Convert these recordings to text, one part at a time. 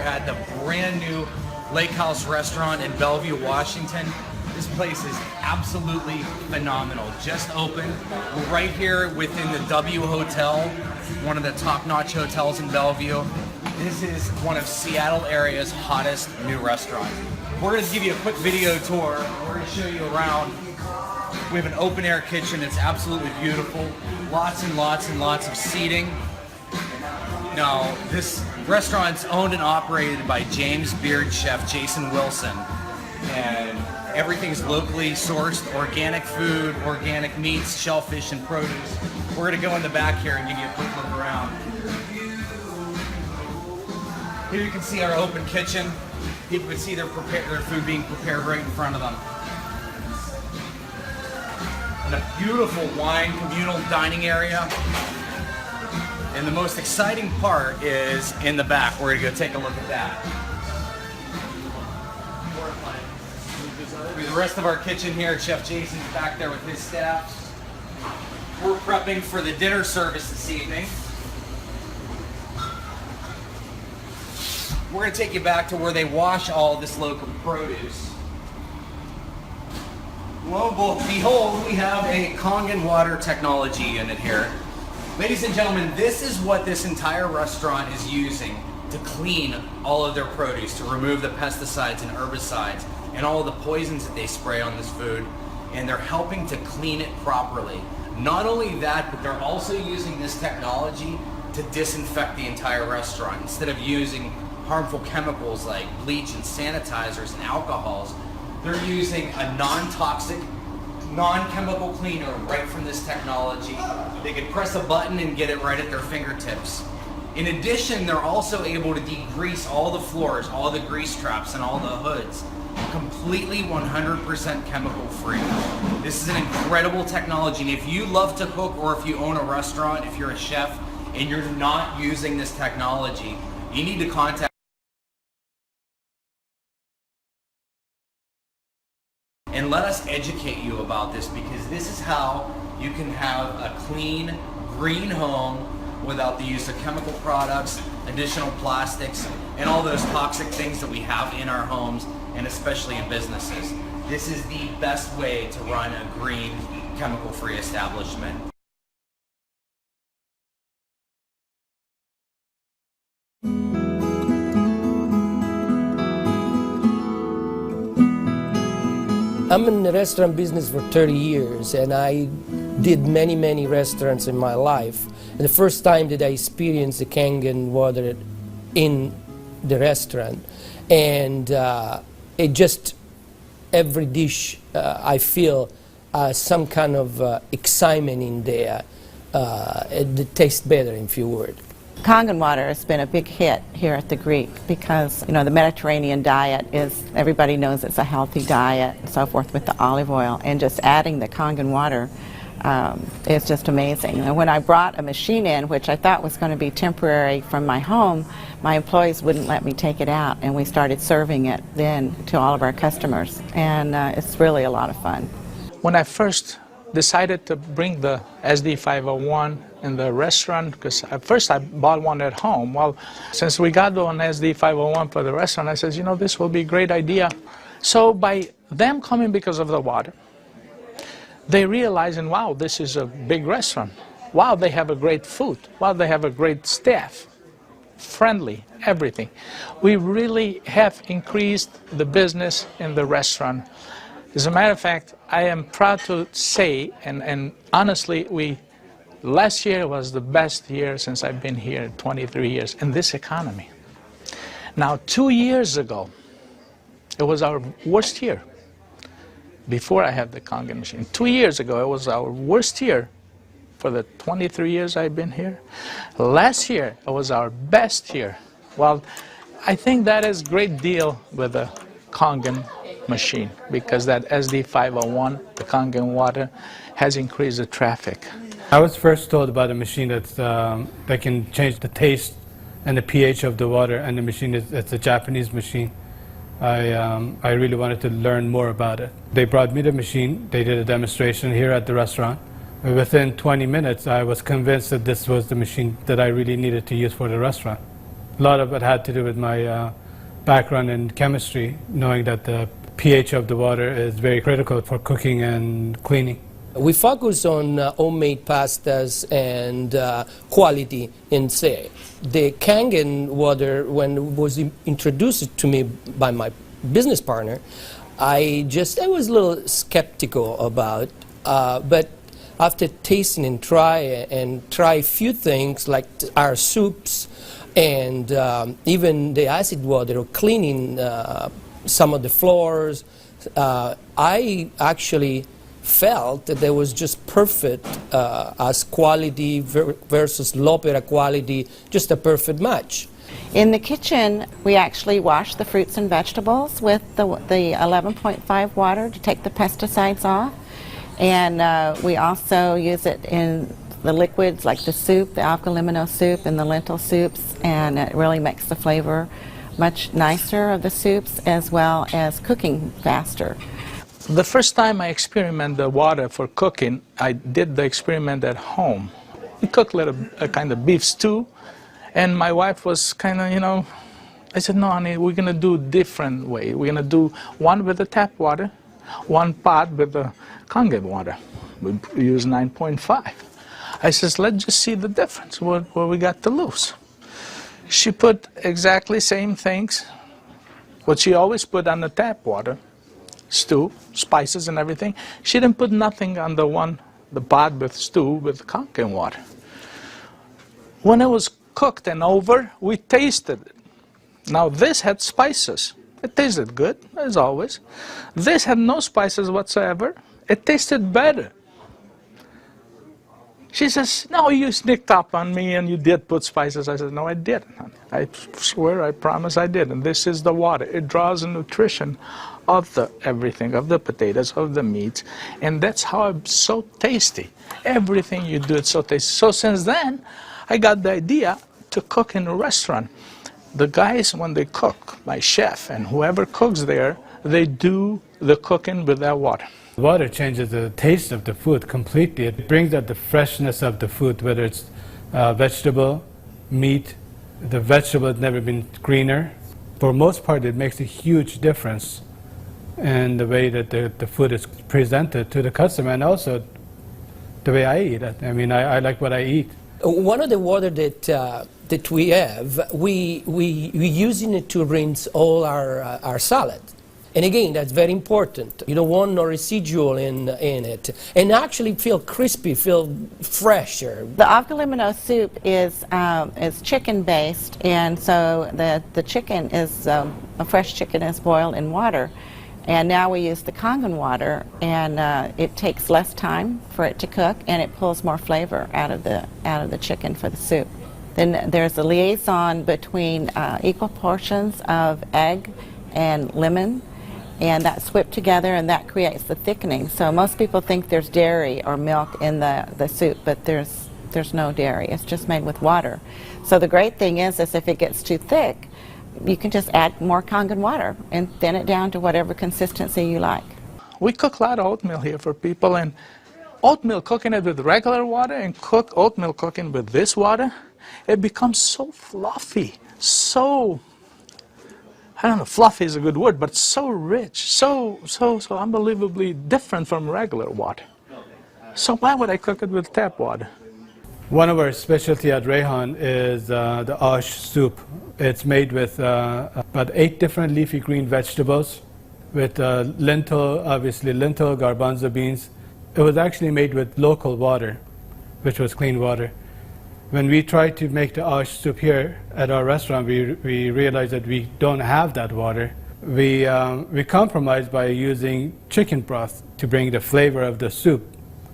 at the brand new Lake House restaurant in Bellevue, Washington. This place is absolutely phenomenal. Just opened. We're right here within the W Hotel, one of the top-notch hotels in Bellevue. This is one of Seattle area's hottest new restaurants. We're going to give you a quick video tour. We're going to show you around. We have an open-air kitchen. It's absolutely beautiful. Lots and lots and lots of seating. Now, this restaurant's owned and operated by James Beard chef Jason Wilson, and everything's locally sourced, organic food, organic meats, shellfish, and produce. We're going to go in the back here and give you a quick look around. Here you can see our open kitchen. People can see their food being prepared right in front of them. And a beautiful wine communal dining area. And the most exciting part is in the back. We're going to go take a look at that. The rest of our kitchen here, Chef Jason's back there with his staff. We're prepping for the dinner service this evening. We're going to take you back to where they wash all this local produce. Lo and behold, we have a Kangen Water technology unit here. Ladies and gentlemen, this is what this entire restaurant is using to clean all of their produce, to remove the pesticides and herbicides and all of the poisons that they spray on this food, and they're helping to clean it properly. Not only that, but they're also using this technology to disinfect the entire restaurant. Instead of using harmful chemicals like bleach and sanitizers and alcohols, they're using a non-toxic, non-chemical cleaner right from this technology. They can press a button and get it right at their fingertips. In addition, they're also able to degrease all the floors, all the grease traps, and all the hoods. Completely 100% chemical free. This is an incredible technology, and if you love to cook, or if you own a restaurant, if you're a chef and you're not using this technology, you need to contact and let us educate you about this, because this is how you can have a clean, green home without the use of chemical products, additional plastics, and all those toxic things that we have in our homes, and especially in businesses. This is the best way to run a green, chemical-free establishment. I'm in the restaurant business for 30 years, and I did many restaurants in my life. And the first time that I experienced the Kangen water in the restaurant, and it just, every dish I feel some kind of excitement in there. It tastes better, in few words. Kangen water has been a big hit here at the Greek because, you know, the Mediterranean diet is, everybody knows it's a healthy diet and so forth with the olive oil, and just adding the Kangen water is just amazing. And when I brought a machine in, which I thought was going to be temporary from my home, my employees wouldn't let me take it out, and we started serving it then to all of our customers, and it's really a lot of fun. When I first decided to bring the SD501 in the restaurant, because at first I bought one at home. Well, since we got one SD501 for the restaurant, I said, you know, this will be a great idea. So by them coming because of the water, they realizing, wow, this is a big restaurant. Wow, they have a great food. Wow, they have a great staff. Friendly, everything. We really have increased the business in the restaurant. As a matter of fact, I am proud to say, and honestly, last year was the best year since I've been here, 23 years, in this economy. Now, 2 years ago, it was our worst year, before I had the Kangen machine. 2 years ago, it was our worst year for the 23 years I've been here. Last year, it was our best year. Well, I think that is a great deal with the Kangen machine, because that SD501, the Kangen water, has increased the traffic. I was first told about a machine that can change the taste and the pH of the water, and the machine it's a Japanese machine. I really wanted to learn more about it. They brought me the machine, they did a demonstration here at the restaurant. Within 20 minutes, I was convinced that this was the machine that I really needed to use for the restaurant. A lot of it had to do with my background in chemistry, knowing that the pH of the water is very critical for cooking and cleaning. We focus on homemade pastas and quality in say. The Kangen water, when it was introduced to me by my business partner, I was a little skeptical about, but after tasting and try a few things like our soups and even the acid water or cleaning some of the floors, I actually felt that there was just perfect as quality versus low-opera quality, just a perfect match. In the kitchen, we actually wash the fruits and vegetables with the 11.5 water to take the pesticides off. And we also use it in the liquids like the soup, the alkalimino soup and the lentil soups, and it really makes the flavor much nicer of the soups as well as cooking faster. The first time I experimented the water for cooking, I did the experiment at home. We cooked a kind of beef stew, and my wife was kind of, I said, no, honey, we're going to do a different way. We're going to do one with the tap water, one pot with the Kangen water. We use 9.5. I says, let's just see the difference, what we got to lose. She put exactly same things, what she always put on the tap water, stew, spices and everything. She didn't put nothing on the pot with stew with Kangen water. When it was cooked and over, we tasted it. Now this had spices. It tasted good, as always. This had no spices whatsoever. It tasted better. She says, no, you sneaked up on me and you did put spices. I said, no, I didn't. I swear, I promise I did. And this is the water. It draws the nutrition of everything, of the potatoes, of the meats. And that's how it's so tasty. Everything you do, it's so tasty. So since then, I got the idea to cook in a restaurant. The guys, when they cook, my chef and whoever cooks there, they do the cooking with that water. Water changes the taste of the food completely. It brings out the freshness of the food, whether it's vegetable, meat. The vegetable has never been greener. For most part, it makes a huge difference in the way that the food is presented to the customer, and also the way I eat it. I mean, I like what I eat. One of the water that we have, we using it to rinse all our salad. And again, that's very important. You don't want no residual in it. And actually feel crispy, feel fresher. The alkalimino soup is chicken-based, and so the chicken is, a fresh chicken is boiled in water. And now we use the Kangen water, and it takes less time for it to cook, and it pulls more flavor out of the chicken for the soup. Then there's a liaison between equal portions of egg and lemon, and that's whipped together, and that creates the thickening. So most people think there's dairy or milk in the soup, but there's no dairy. It's just made with water. So the great thing is if it gets too thick, you can just add more Kangen water and thin it down to whatever consistency you like. We cook a lot of oatmeal here for people, and oatmeal, cooking it with regular water and oatmeal cooking with this water, it becomes so fluffy, so, I don't know, fluffy is a good word, but so rich, so unbelievably different from regular water. So why would I cook it with tap water? One of our specialty at Rehan is the ash soup. It's made with about 8 different leafy green vegetables with lentil, garbanzo beans. It was actually made with local water, which was clean water. When we tried to make the ash soup here at our restaurant, we realized that we don't have that water. We compromised by using chicken broth to bring the flavor of the soup.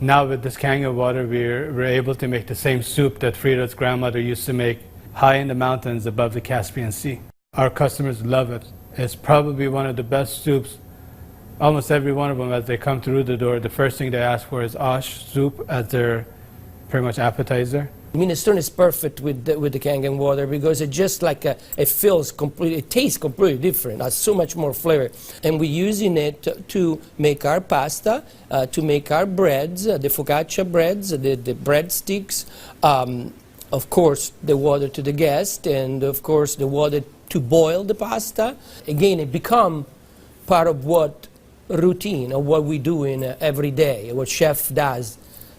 Now with this Kangen water, we're able to make the same soup that Frida's grandmother used to make high in the mountains above the Caspian Sea. Our customers love it. It's probably one of the best soups. Almost every one of them, as they come through the door, the first thing they ask for is ash soup as their pretty much appetizer. Minestrone is perfect with the Kangen water because it just like it feels completely, it tastes completely different. Has so much more flavor, and we're using it to make our pasta, to make our breads, the focaccia breads, the breadsticks, of course, the water to the guest, and of course, the water to boil the pasta. Again, it become part of what routine of what we do in every day, what chef does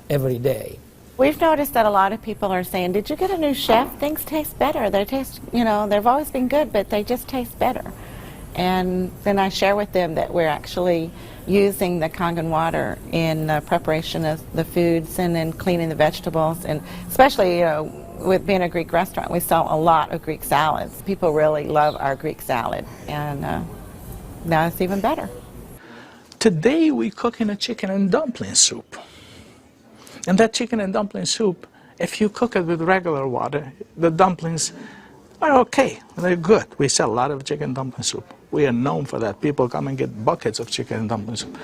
every day. We've noticed that a lot of people are saying, did you get a new chef? Things taste better. They taste, you know, they've always been good, but they just taste better. And then I share with them that we're actually using the Kangen water in preparation of the foods and in cleaning the vegetables. And especially, you know, with being a Greek restaurant, we sell a lot of Greek salads. People really love our Greek salad. And now it's even better. Today we're cooking a chicken and dumpling soup. And that chicken and dumpling soup, if you cook it with regular water, the dumplings are okay. They're good. We sell a lot of chicken dumpling soup. We are known for that. People come and get buckets of chicken and dumpling soup.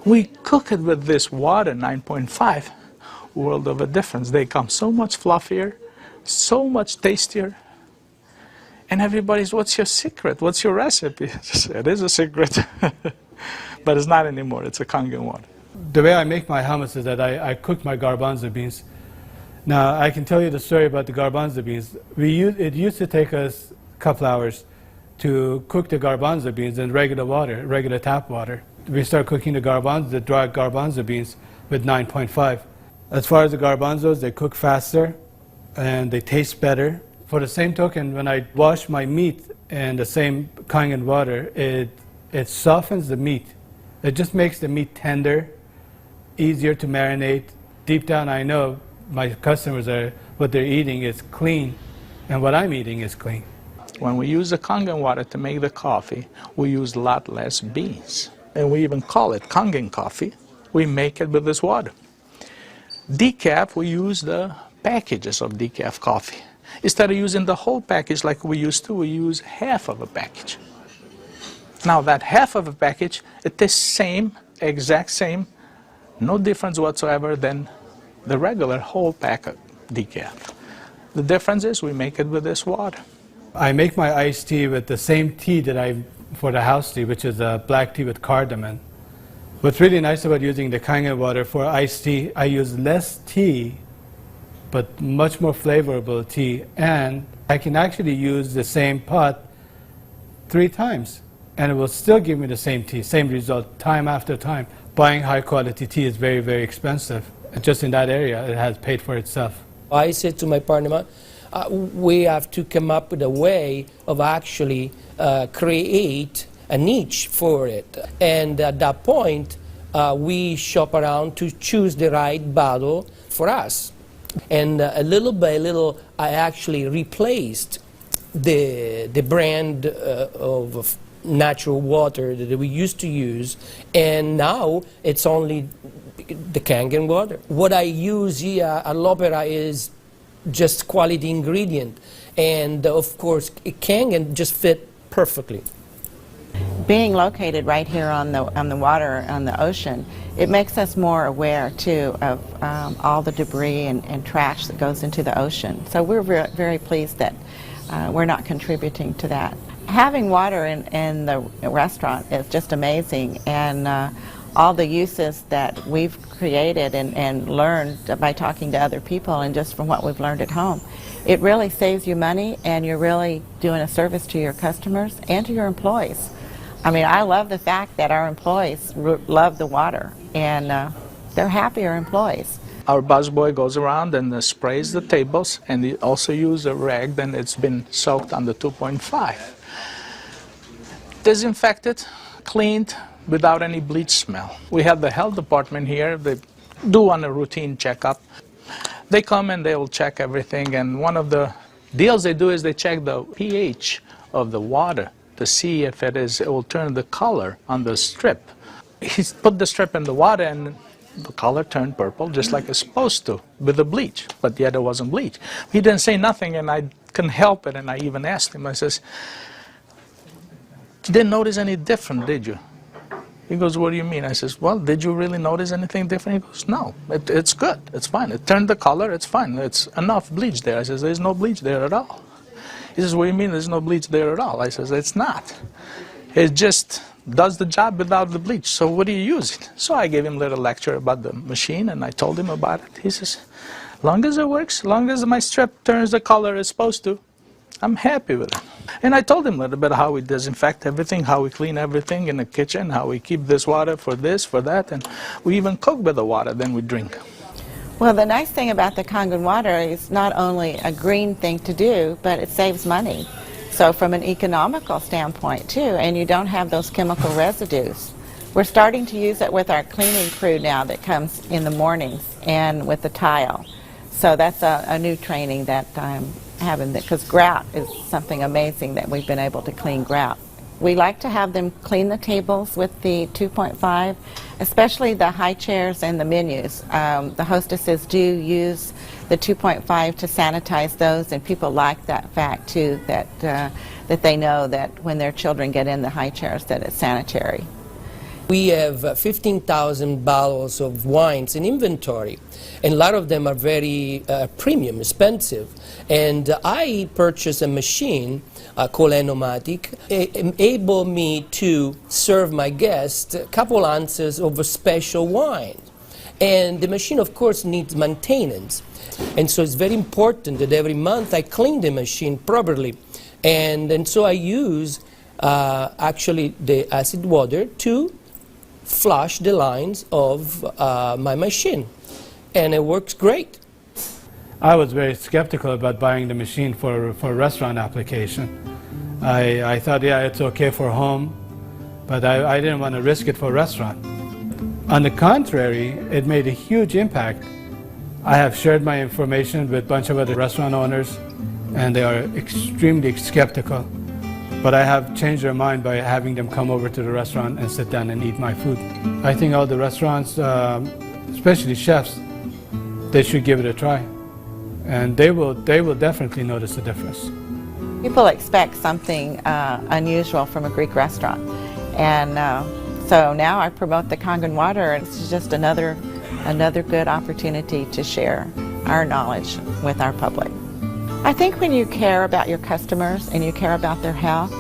We cook it with this water, 9.5, world of a difference. They come so much fluffier, so much tastier. And everybody's, what's your secret? What's your recipe? It is a secret. But it's not anymore. It's a Kangen water. The way I make my hummus is that I cook my garbanzo beans. Now, I can tell you the story about the garbanzo beans. It used to take us a couple hours to cook the garbanzo beans in regular water, regular tap water. We start cooking the dry garbanzo beans with 9.5. As far as the garbanzos, they cook faster and they taste better. For the same token, when I wash my meat in the same Kangen water, it softens the meat. It just makes the meat tender, easier to marinate. Deep down, I know my customers what they're eating is clean, and what I'm eating is clean. When we use the Kangen water to make the coffee, we use a lot less beans. And we even call it Kangen coffee. We make it with this water. Decaf, we use the packages of decaf coffee. Instead of using the whole package like we used to, we use half of a package. Now that half of a package, it tastes same, exact same, no difference whatsoever than the regular whole pack of decaf. The difference is we make it with this water. I make my iced tea with the same tea that for the house tea, which is a black tea with cardamom. What's really nice about using the Kangen water for iced tea, I use less tea, but much more flavorful tea, and I can actually use the same pot 3 times, and it will still give me the same tea, same result, time after time. Buying high quality tea is very, very expensive. And just in that area, it has paid for itself. I said to my partner, we have to come up with a way of actually create a niche for it. And at that point, we shop around to choose the right bottle for us. And little by little, I actually replaced the brand of natural water that we used to use, and now it's only the Kangen water. What I use here at L'Opera is just quality ingredient, and of course Kangen just fit perfectly. Being located right here on the water, on the ocean, it makes us more aware too of all the debris and trash that goes into the ocean. So we're very pleased that we're not contributing to that. Having water in the restaurant is just amazing, and all the uses that we've created and learned by talking to other people and just from what we've learned at home, it really saves you money, and you're really doing a service to your customers and to your employees. I mean, I love the fact that our employees love the water, and they're happier employees. Our busboy goes around and sprays the tables, and he also uses a rag that it's been soaked under 2.5. Disinfected, cleaned, without any bleach smell. We have the health department here. They do on a routine checkup. They come and they will check everything, and one of the deals they do is they check the pH of the water to see if it will turn the color on the strip. He put the strip in the water and the color turned purple just like it's supposed to with the bleach, but yet it wasn't bleach. He didn't say nothing, and I couldn't help it, and I even asked him, I says, "You didn't notice any different, did you?" He goes, "What do you mean?" I says, "Well, did you really notice anything different?" He goes, "No, it's good, it's fine. It turned the color, it's fine. It's enough bleach there." I says, "There's no bleach there at all." He says, "What do you mean there's no bleach there at all?" I says, "It's not. It just does the job without the bleach. So what do you use it?" So I gave him a little lecture about the machine, and I told him about it. He says, Long as it works, long as my strip turns the color it's supposed to, I'm happy with it. And I told him a little bit how we disinfect everything, how we clean everything in the kitchen, how we keep this water for this, for that, and we even cook with the water, then we drink. Well, the nice thing about the Kangen water is not only a green thing to do, but it saves money. So from an economical standpoint too, and you don't have those chemical residues. We're starting to use it with our cleaning crew now that comes in the mornings and with the tile. So that's a new training that I'm having, because grout is something amazing that we've been able to clean grout. We like to have them clean the tables with the 2.5, especially the high chairs and the menus. The hostesses do use the 2.5 to sanitize those, and people like that fact too, that they know that when their children get in the high chairs that it's sanitary. We have 15,000 bottles of wines in inventory, and a lot of them are very premium, expensive. And I purchased a machine called Enomatic, able me to serve my guests a couple ounces of a special wine. And the machine, of course, needs maintenance. And so it's very important that every month I clean the machine properly. And so I use actually the acid water to flush the lines of my machine, and it works great. I was very skeptical about buying the machine for a restaurant application. I thought, yeah, it's okay for home, but I didn't want to risk it for a restaurant. On the contrary, it made a huge impact. I have shared my information with a bunch of other restaurant owners, and they are extremely skeptical. But I have changed their mind by having them come over to the restaurant and sit down and eat my food. I think all the restaurants, especially chefs, they should give it a try. And they will definitely notice the difference. People expect something unusual from a Greek restaurant. And so now I promote the Kangen water, and it's just another good opportunity to share our knowledge with our public. I think when you care about your customers and you care about their health,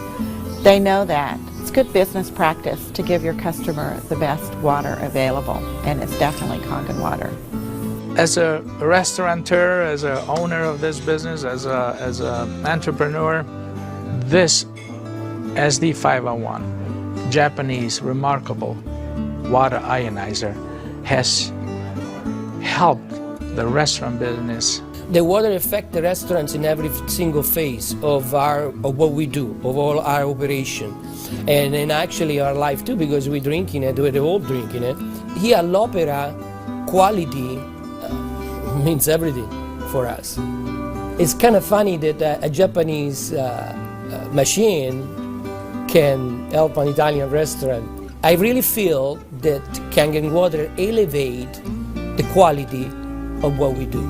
they know that. It's good business practice to give your customer the best water available, and it's definitely Kangen water. As a restaurateur, as an owner of this business, as an entrepreneur, this SD501, Japanese remarkable water ionizer, has helped the restaurant business. The water affects the restaurants in every single phase of what we do, of all our operation, and actually our life too, because we're drinking it, we're all drinking it. Here all'Opera, quality means everything for us. It's kind of funny that a Japanese machine can help an Italian restaurant. I really feel that Kangen water elevate the quality of what we do.